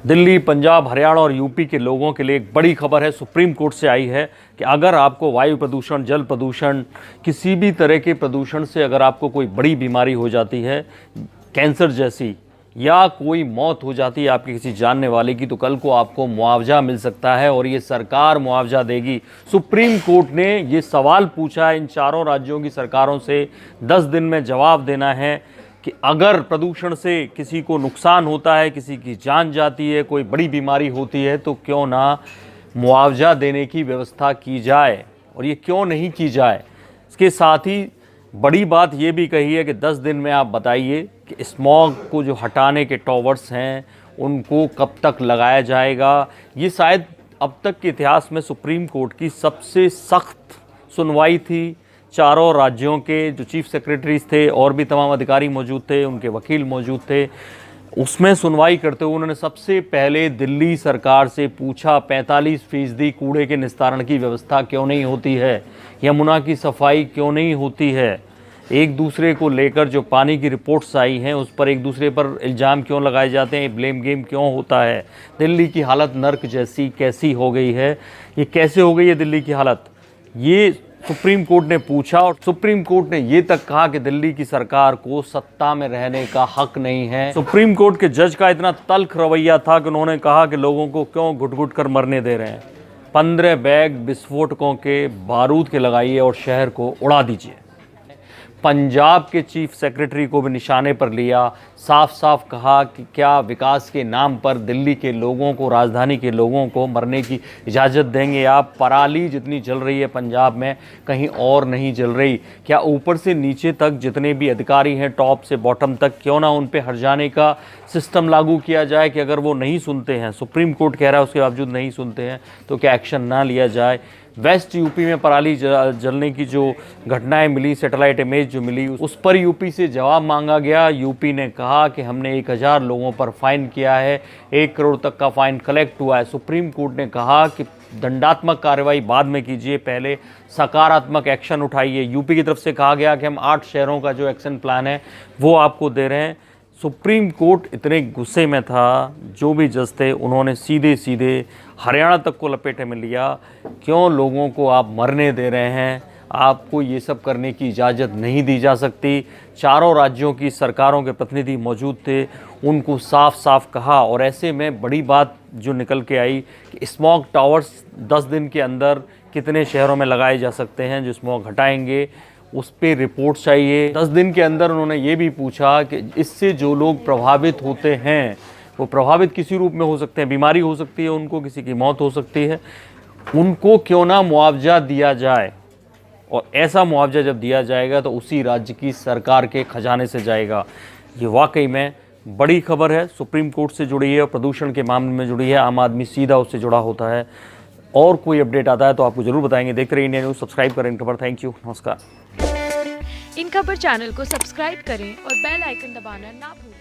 दिल्ली, पंजाब, हरियाणा और यूपी के लोगों के लिए एक बड़ी खबर है। सुप्रीम कोर्ट से आई है कि अगर आपको वायु प्रदूषण, जल प्रदूषण, किसी भी तरह के प्रदूषण से अगर आपको कोई बड़ी बीमारी हो जाती है, कैंसर जैसी, या कोई मौत हो जाती है आपकी किसी जानने वाले की, तो कल को आपको मुआवजा मिल सकता है और ये सरकार मुआवजा देगी। सुप्रीम कोर्ट ने ये सवाल पूछा है इन चारों राज्यों की सरकारों से, 10 दिन में जवाब देना है कि अगर प्रदूषण से किसी को नुकसान होता है, किसी की जान जाती है, कोई बड़ी बीमारी होती है, तो क्यों ना मुआवजा देने की व्यवस्था की जाए, और ये क्यों नहीं की जाए। इसके साथ ही बड़ी बात ये भी कही है कि 10 दिन में आप बताइए कि स्मॉग को जो हटाने के टॉवर्स हैं उनको कब तक लगाया जाएगा। ये शायद अब तक के इतिहास में सुप्रीम कोर्ट की सबसे सख्त सुनवाई थी। चारों राज्यों के जो चीफ सेक्रेटरीज थे और भी तमाम अधिकारी मौजूद थे, उनके वकील मौजूद थे, उसमें सुनवाई करते हुए उन्होंने सबसे पहले दिल्ली सरकार से पूछा 45% कूड़े के निस्तारण की व्यवस्था क्यों नहीं होती है, यमुना की सफाई क्यों नहीं होती है, एक दूसरे को लेकर जो पानी की रिपोर्ट्स आई हैं उस पर एक दूसरे पर इल्ज़ाम क्यों लगाए जाते हैं, ब्लेम गेम क्यों होता है, दिल्ली की हालत नर्क जैसी कैसी हो गई है, ये कैसे हो गई है दिल्ली की हालत, ये सुप्रीम कोर्ट ने पूछा। और सुप्रीम कोर्ट ने ये तक कहा कि दिल्ली की सरकार को सत्ता में रहने का हक नहीं है। सुप्रीम कोर्ट के जज का इतना तल्ख रवैया था कि उन्होंने कहा कि लोगों को क्यों घुट-घुट कर मरने दे रहे हैं, 15 बैग विस्फोटकों के बारूद के लगाइए और शहर को उड़ा दीजिए। पंजाब के चीफ सेक्रेटरी को भी निशाने पर लिया, साफ साफ कहा कि क्या विकास के नाम पर दिल्ली के लोगों को, राजधानी के लोगों को मरने की इजाज़त देंगे आप। पराली जितनी जल रही है पंजाब में कहीं और नहीं जल रही। क्या ऊपर से नीचे तक जितने भी अधिकारी हैं, टॉप से बॉटम तक, क्यों ना उन पर हर्जाने का सिस्टम लागू किया जाए कि अगर वो नहीं सुनते हैं, सुप्रीम कोर्ट कह रहा है उसके बावजूद नहीं सुनते हैं, तो क्या एक्शन ना लिया जाए। वेस्ट यूपी में पराली जलने की जो घटनाएं मिली, सैटेलाइट इमेज जो मिली, उस पर यूपी से जवाब मांगा गया। यूपी ने कहा कि हमने 1000 लोगों पर फाइन किया है, 1 करोड़ तक का फाइन कलेक्ट हुआ है। सुप्रीम कोर्ट ने कहा कि दंडात्मक कार्रवाई बाद में कीजिए, पहले सकारात्मक एक्शन उठाइए। यूपी की तरफ से कहा गया कि हम 8 शहरों का जो एक्शन प्लान है वो आपको दे रहे हैं। सुप्रीम कोर्ट इतने गुस्से में था, जो भी जज थे उन्होंने सीधे सीधे हरियाणा तक को लपेटे में लिया। क्यों लोगों को आप मरने दे रहे हैं, आपको ये सब करने की इजाज़त नहीं दी जा सकती। चारों राज्यों की सरकारों के प्रतिनिधि मौजूद थे, उनको साफ साफ कहा। और ऐसे में बड़ी बात जो निकल के आई कि स्मॉग टावर्स 10 दिन के अंदर कितने शहरों में लगाए जा सकते हैं जो स्मॉग हटाएंगे, उस पर रिपोर्ट चाहिए। 10 दिन के अंदर उन्होंने ये भी पूछा कि इससे जो लोग प्रभावित होते हैं वो प्रभावित किसी रूप में हो सकते हैं, बीमारी हो सकती है उनको, किसी की मौत हो सकती है, उनको क्यों ना मुआवजा दिया जाए। और ऐसा मुआवजा जब दिया जाएगा तो उसी राज्य की सरकार के खजाने से जाएगा। ये वाकई में बड़ी खबर है, सुप्रीम कोर्ट से जुड़ी है और प्रदूषण के मामले में जुड़ी है। आम आदमी सीधा उससे जुड़ा होता है। और कोई अपडेट आता है तो आपको जरूर बताएंगे। देखते रहिए इंडिया न्यूज़, सब्सक्राइब करें इन खबर। थैंक यू, नमस्कार। इन खबर चैनल को सब्सक्राइब करें और बेल आइकन दबाना ना भूलें।